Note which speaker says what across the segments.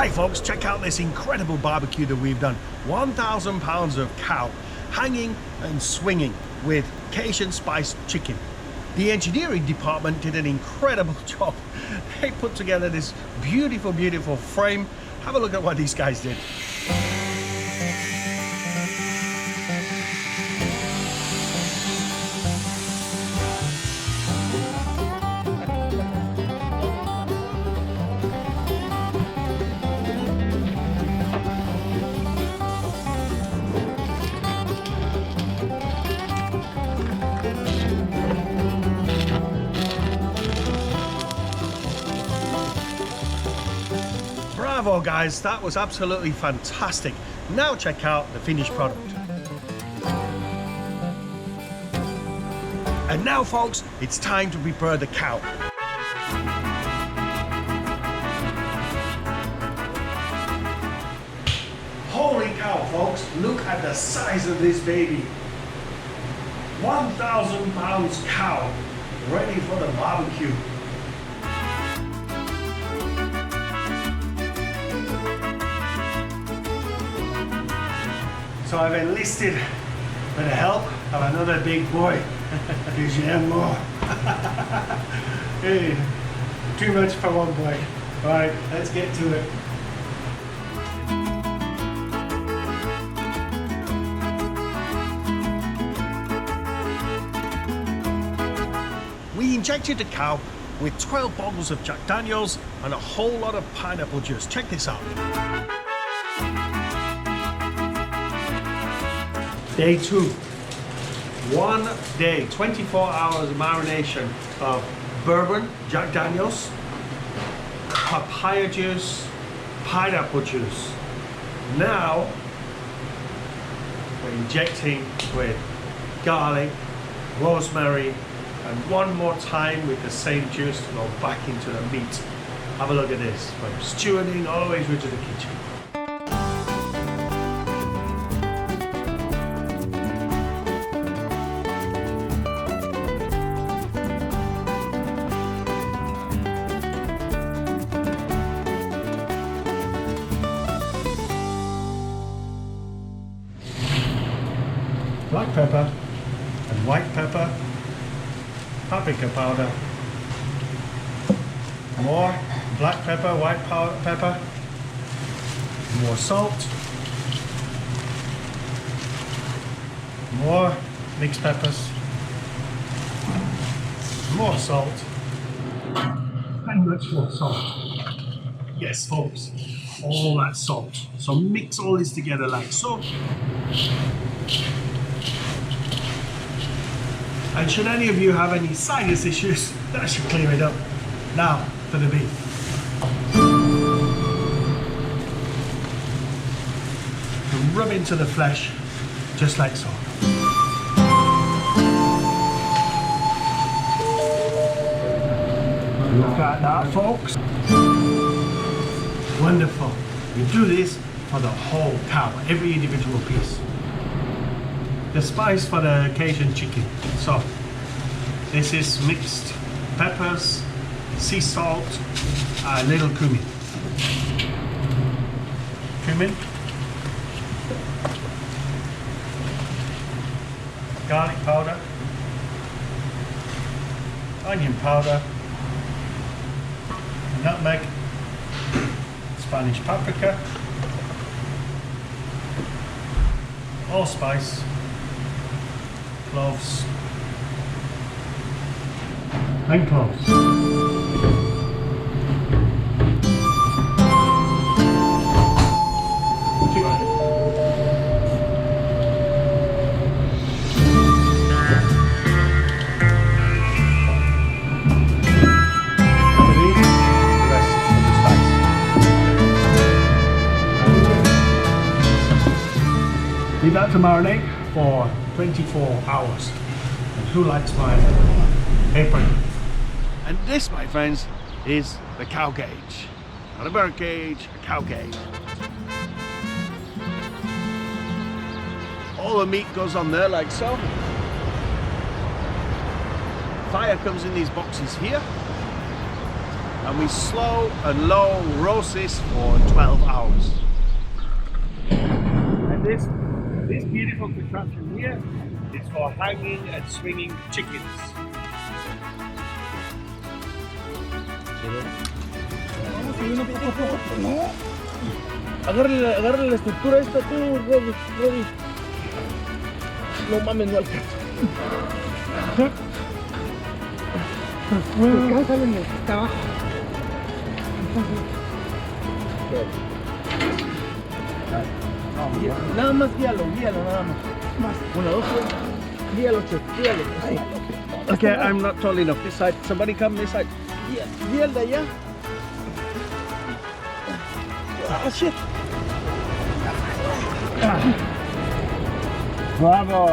Speaker 1: Hi folks, check out this incredible barbecue that we've done. 1,000 pounds of cow hanging and swinging with Cajun spiced chicken. The engineering department did an incredible job. They put together this beautiful, beautiful frame. Have a look at what these guys did. Bravo guys, that was absolutely fantastic. Now check out the finished product. And now folks, it's time to prepare the cow. Holy cow folks, look at the size of this baby. 1,000 pounds cow, ready for the barbecue. So I've enlisted with the help of another big boy, Guillermo. Hey, too much for one boy. All right, let's get to it. We injected the cow with 12 bottles of Jack Daniels and a whole lot of pineapple juice. Check this out. Day 2, 1 day, 24 hours marination of bourbon, Jack Daniels, papaya juice, pineapple juice. Now we're injecting with garlic, rosemary, and one more time with the same juice to go back into the meat. Have a look at this, from stewarding all the way through to the kitchen. Black pepper and white pepper, paprika powder, more black pepper, white pepper, more salt, more mixed peppers, more salt, and much more salt. Yes folks, all that salt. So mix all this together like so. And should any of you have any sinus issues, that should clear it up. Now for the beef. And rub into the flesh, just like so. Look at that folks. Wonderful. You do this for the whole cow, every individual piece. The spice for the Cajun chicken. So this is mixed peppers, sea salt, a little cumin. Garlic powder, onion powder, nutmeg, Spanish paprika, allspice, cloves, and cloves. Leave that to marinate for 24 hours. And who likes my apron? And this, my friends, is the cow cage. Not a bird cage, a cow cage. All the meat goes on there like so. Fire comes in these boxes here. and we slow and low roast this for 12 hours. And this beautiful contraption here is for hanging and swinging chickens.
Speaker 2: Agárrale la estructura esta tú, Robbie. No mames, no alcanza. Alcánzalo en el que está abajo. Nada más guíalo nada más. Una, dos, guíalo, así.
Speaker 1: Okay, I'm not tall enough. This side. Somebody come this side.
Speaker 2: Guía el de allá. Oh shit.
Speaker 1: Bravo!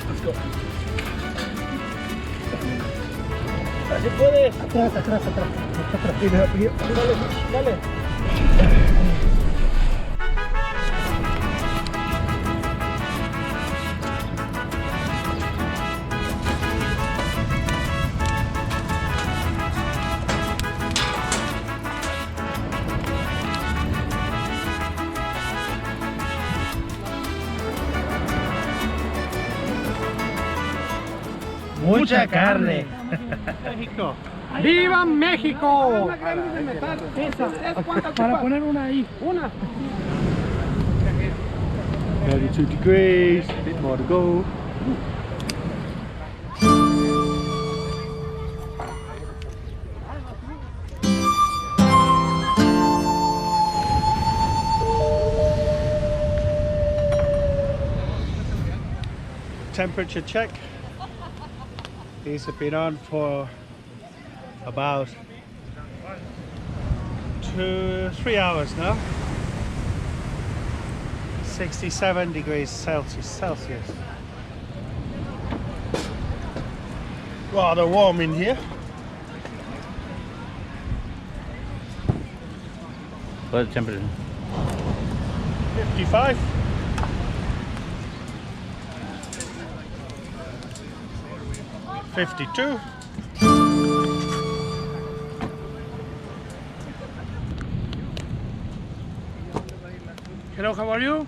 Speaker 2: Let's go. Así puedes. Atrás. Dale.
Speaker 1: Mucha carne.
Speaker 2: México.
Speaker 3: ¡Viva México!
Speaker 2: Para poner una ahí.
Speaker 3: Una.
Speaker 1: 32 degrees, a bit more to go. Temperature check. These have been on for about 2-3 hours now. 67 degrees Celsius. Rather warm in here.
Speaker 2: What's the temperature?
Speaker 1: 55. $52.
Speaker 3: Hello, how are you?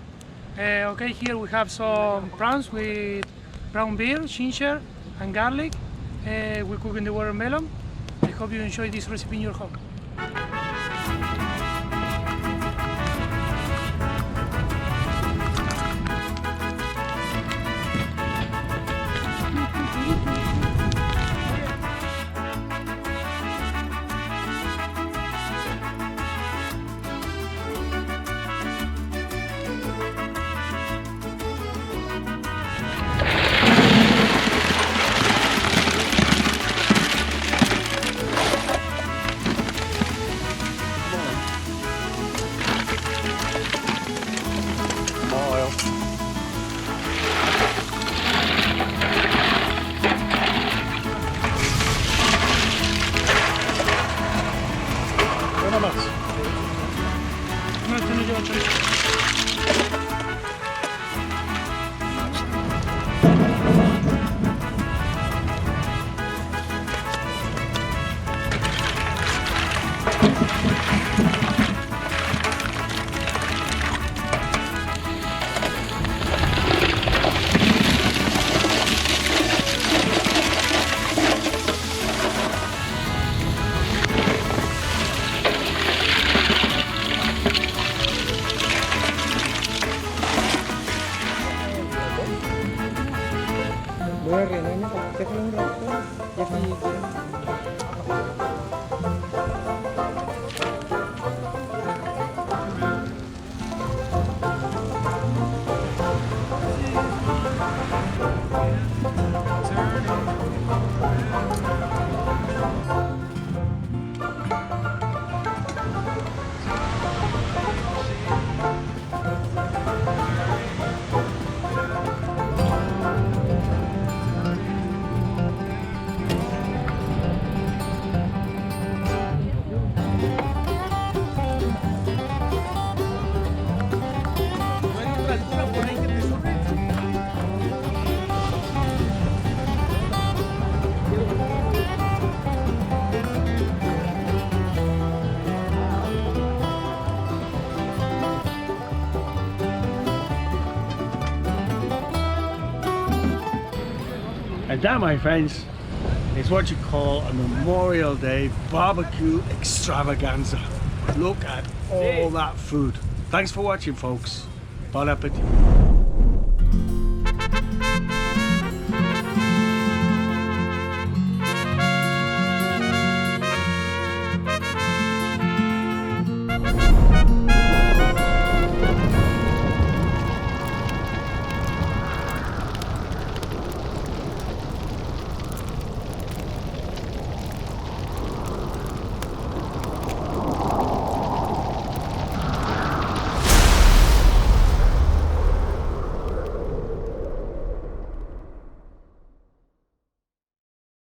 Speaker 3: Okay, here we have some prawns with brown beer, ginger, and garlic. We cook in the watermelon. I hope you enjoy this recipe in your home.
Speaker 1: Una más.
Speaker 3: No, esto no lleva chorizo.
Speaker 2: Voy a rellenarme para que un rato. Y aquí
Speaker 1: And that, my friends, is what you call a Memorial Day barbecue extravaganza. Look at all that food. Thanks for watching, folks. Bon appetit.